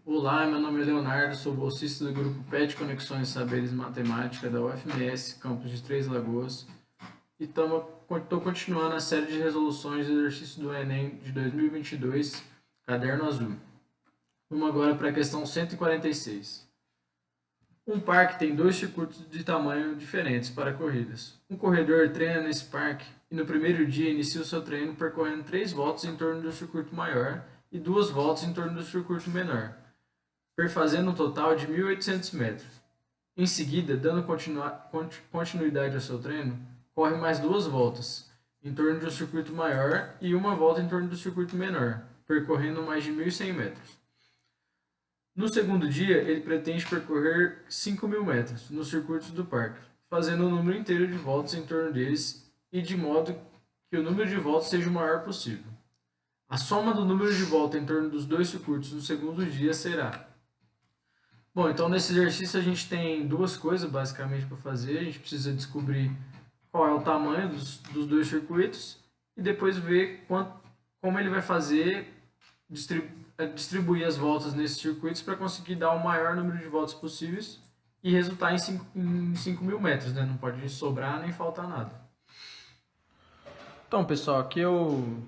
Olá, meu nome é Leonardo, sou bolsista do grupo PET Conexões e Saberes Matemática da UFMS, campus de Três Lagoas, e estou continuando a série de resoluções do exercício do Enem de 2022, Caderno Azul. Vamos agora para a questão 146. Um parque tem dois circuitos de tamanho diferentes para corridas. Um corredor treina nesse parque e no primeiro dia inicia o seu treino percorrendo 3 voltas em torno do circuito maior e 2 voltas em torno do circuito menor, perfazendo um total de 1.800 metros. Em seguida, dando continuidade ao seu treino, corre mais 2 voltas em torno do circuito maior e uma volta em torno do circuito menor, percorrendo mais de 1.100 metros. No segundo dia, ele pretende percorrer 5.000 metros nos circuitos do parque, fazendo o número inteiro de voltas em torno deles e de modo que o número de voltas seja o maior possível. A soma do número de voltas em torno dos dois circuitos no segundo dia será. Bom, então nesse exercício a gente tem duas coisas basicamente para fazer. A gente precisa descobrir qual é o tamanho dos dois circuitos e depois ver como ele vai fazer distribuir as voltas nesses circuitos para conseguir dar o maior número de voltas possíveis e resultar em 5.000 metros, né? Não pode sobrar nem faltar nada. Então, pessoal, aqui eu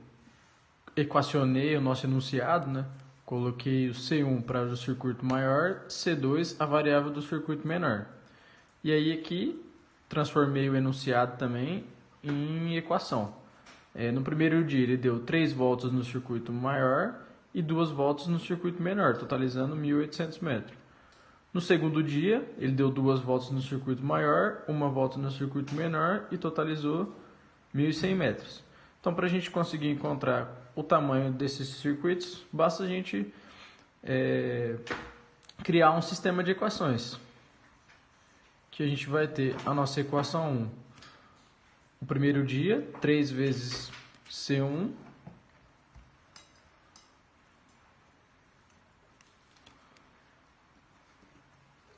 equacionei o nosso enunciado, né? Coloquei o C1 para o circuito maior, C2 a variável do circuito menor. E aí aqui transformei o enunciado também em equação. No primeiro dia ele deu 3 voltas no circuito maior e 2 voltas no circuito menor, totalizando 1.800 metros. No segundo dia ele deu 2 voltas no circuito maior, uma volta no circuito menor e totalizou 1.100 metros. Então, para a gente conseguir encontrar o tamanho desses circuitos, basta a gente criar um sistema de equações. Que a gente vai ter a nossa equação 1. O primeiro dia, 3 vezes C1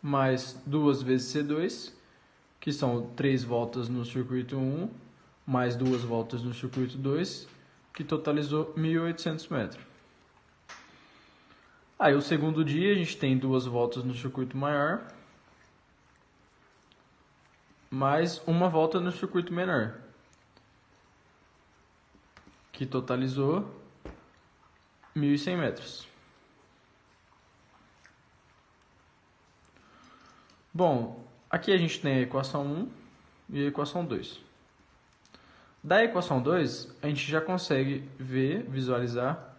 mais 2 vezes C2, que são 3 voltas no circuito 1, mais 2 voltas no circuito 2, que totalizou 1.800 metros. Aí o segundo dia a gente tem 2 voltas no circuito maior, mais uma volta no circuito menor, que totalizou 1.100 metros. Bom, aqui a gente tem a equação 1 e a equação 2. Da equação 2, a gente já consegue visualizar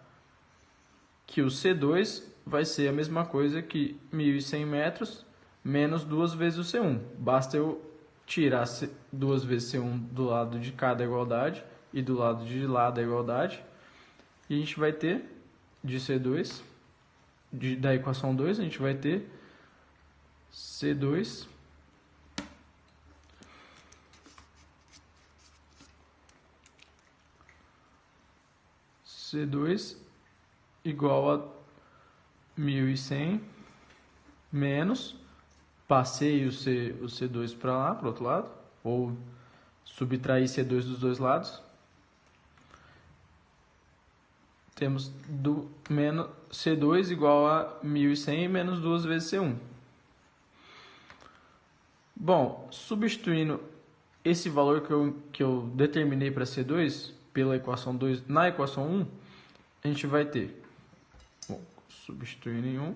que o C2 vai ser a mesma coisa que 1.100 metros menos 2 vezes o C1. Basta eu tirar 2 vezes C1 do lado de cada igualdade e do lado de lá da igualdade. E a gente vai ter de C2, da equação 2, a gente vai ter C2 C2 igual a 1.100 menos, passei o C2 para lá, para o outro lado, ou subtrair C2 dos dois lados. Temos menos C2 igual a 1.100 menos 2 vezes C1. Bom, substituindo esse valor que eu determinei para C2 pela equação 2 na equação 1, a gente vai ter, bom, substituindo em 1,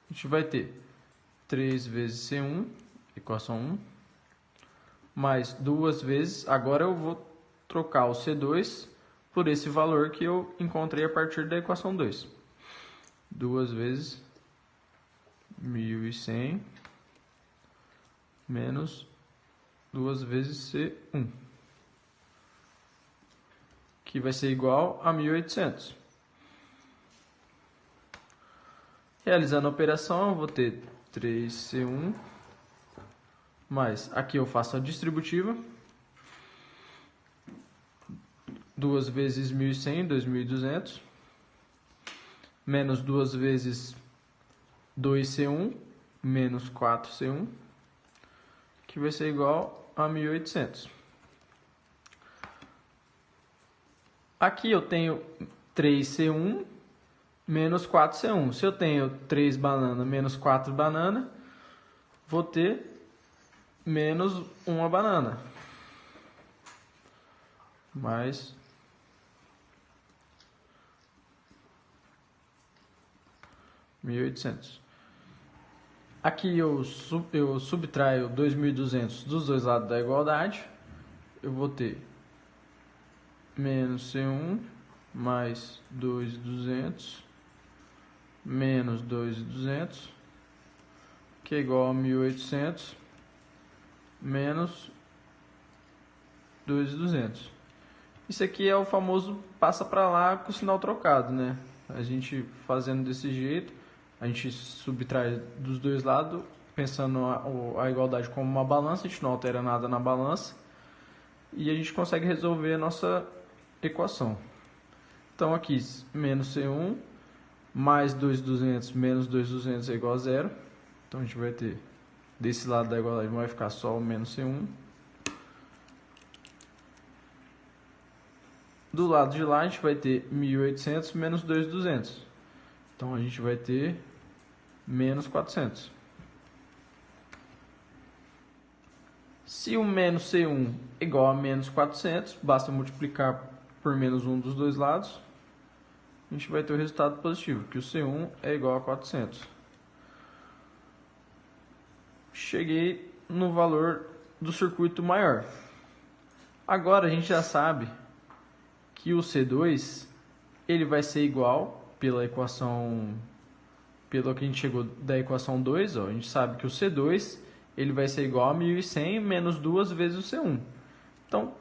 a gente vai ter 3 vezes C1, equação 1, mais 2 vezes, agora eu vou trocar o C2 por esse valor que eu encontrei a partir da equação 2. 2 vezes 1.100 menos 2 vezes C1, que vai ser igual a 1.800. Realizando a operação, eu vou ter 3C1 mais, aqui eu faço a distributiva, 2 vezes 1.100, 2.200, menos 2 vezes 2C1, menos 4C1, que vai ser igual a 1.800. Aqui eu tenho 3C1 menos 4C1. Se eu tenho 3 bananas menos 4 bananas, vou ter menos 1 banana. Mais 1.800. Aqui eu subtraio 2.200 dos dois lados da igualdade. Eu vou ter menos C1 mais 2.200 menos 2.200, que é igual a 1.800 menos 2.200. Isso aqui é o famoso passa para lá com o sinal trocado, né? A gente fazendo desse jeito, a gente subtrai dos dois lados, pensando a igualdade como uma balança, a gente não altera nada na balança, e a gente consegue resolver a nossa equação. Então aqui, menos C1 mais 2.200 menos 2.200 é igual a zero. Então a gente vai ter, desse lado da igualdade vai ficar só o menos C1. Do lado de lá a gente vai ter 1.800 menos 2.200. Então a gente vai ter menos 400. Se o menos C1 é igual a menos 400, basta multiplicar por menos 1 dos dois lados. A gente vai ter o resultado positivo, que o C1 é igual a 400. Cheguei no valor do circuito maior. Agora a gente já sabe que o C2 ele vai ser igual, pelo que a gente chegou da equação 2, ó, a gente sabe que o C2 ele vai ser igual a 1.100 menos 2 vezes o C1. Então,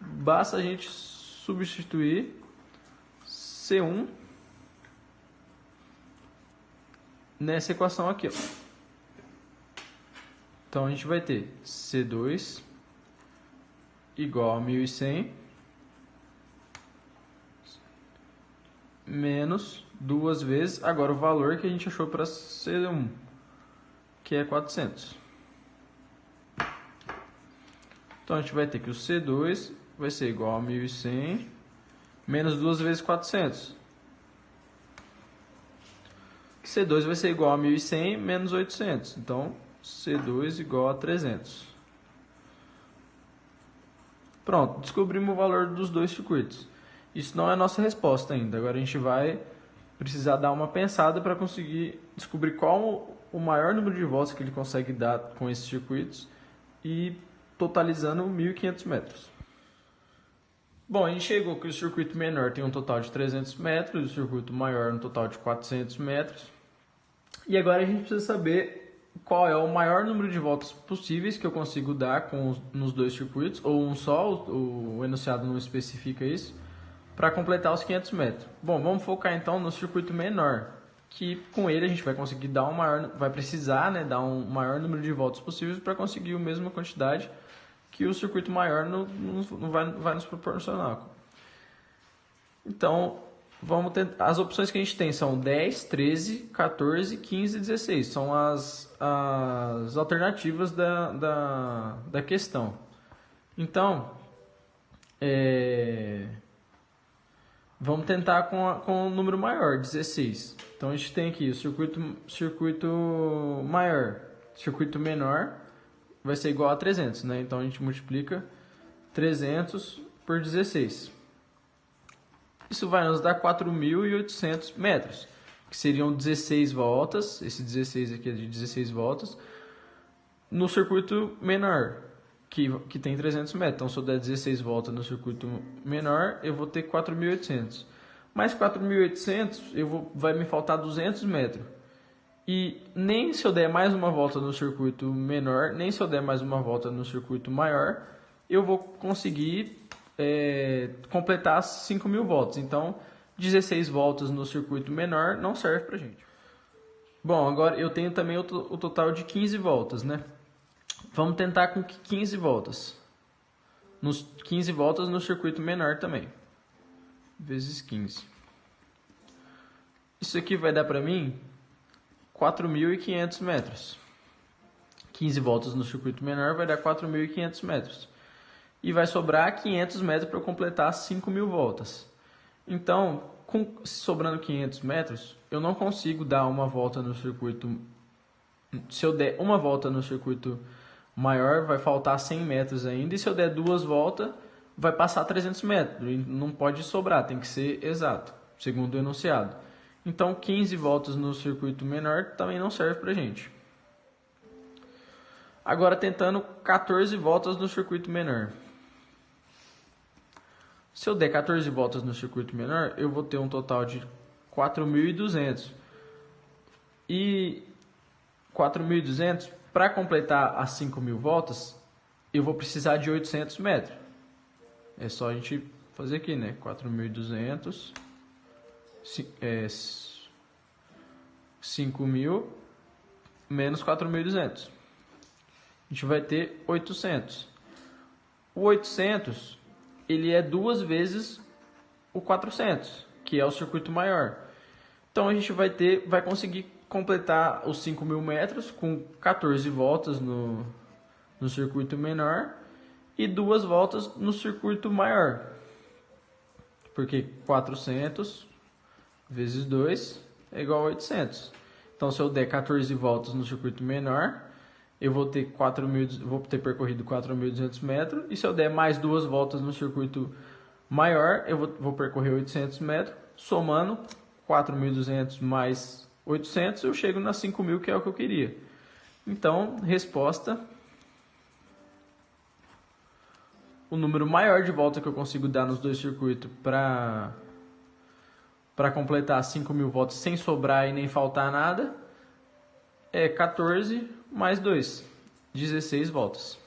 basta a gente substituir C1 nessa equação aqui, ó. Então a gente vai ter C2 igual a 1.100 menos 2 vezes agora o valor que a gente achou para C1, que é 400. Então a gente vai ter que o C2 vai ser igual a 1.100 menos 2 vezes 400. C2 vai ser igual a 1.100 menos 800. Então, C2 igual a 300. Pronto, descobrimos o valor dos dois circuitos. Isso não é a nossa resposta ainda. Agora a gente vai precisar dar uma pensada para conseguir descobrir qual o maior número de voltas que ele consegue dar com esses circuitos e totalizando 1.500 metros. Bom, a gente chegou que o circuito menor tem um total de 300 metros, o circuito maior um total de 400 metros. E agora a gente precisa saber qual é o maior número de voltas possíveis que eu consigo dar nos dois circuitos, ou um só, o enunciado não especifica isso, para completar os 500 metros. Bom, vamos focar então no circuito menor, que com ele a gente vai conseguir dar vai precisar, né, dar um maior número de voltas possíveis para conseguir a mesma quantidade que o circuito maior não vai nos proporcionar. Então, vamos tentar. As opções que a gente tem são 10, 13, 14, 15 e 16. São as alternativas da questão. Então, vamos tentar com o número maior, 16. Então, a gente tem aqui o circuito maior, circuito menor vai ser igual a 300, né? Então a gente multiplica 300 por 16. Isso vai nos dar 4.800 metros, que seriam 16 voltas, esse 16 aqui é de 16 voltas, no circuito menor, que tem 300 metros. Então se eu der 16 voltas no circuito menor, eu vou ter 4.800. Mais 4.800, vai me faltar 200 metros. E nem se eu der mais uma volta no circuito menor, nem se eu der mais uma volta no circuito maior, eu vou conseguir completar 5.000 voltas. Então, 16 voltas no circuito menor não serve pra gente. Bom, agora eu tenho também o total de 15 voltas, né? Vamos tentar com 15 voltas. 15 voltas no circuito menor também. Vezes 15. Isso aqui vai dar pra mim 4.500 metros, 15 voltas no circuito menor vai dar 4.500 metros. E vai sobrar 500 metros para eu completar 5.000 voltas. Então, sobrando 500 metros, eu não consigo dar uma volta no circuito. Se eu der uma volta no circuito maior, vai faltar 100 metros ainda. E se eu der duas voltas, vai passar 300 metros. Não pode sobrar, tem que ser exato, segundo o enunciado. Então, 15 voltas no circuito menor também não serve para a gente. Agora, tentando 14 voltas no circuito menor. Se eu der 14 voltas no circuito menor, eu vou ter um total de 4.200. E 4.200, para completar as 5.000 voltas, eu vou precisar de 800 metros. É só a gente fazer aqui, né? 4.200, 5.000 menos 4.200. A gente vai ter 800. O 800... ele é duas vezes o 400, que é o circuito maior. Então a gente vai conseguir completar os 5.000 metros com 14 voltas no circuito menor e duas voltas no circuito maior. Porque 400 vezes 2 é igual a 800. Então se eu der 14 voltas no circuito menor, eu vou ter percorrido 4.200 metros. E se eu der mais duas voltas no circuito maior, eu vou percorrer 800 metros. Somando 4.200 mais 800, eu chego nas 5.000, que é o que eu queria. Então, resposta: o número maior de voltas que eu consigo dar nos dois circuitos para completar 5.000 voltas sem sobrar e nem faltar nada é 14 mais 2, 16 voltas.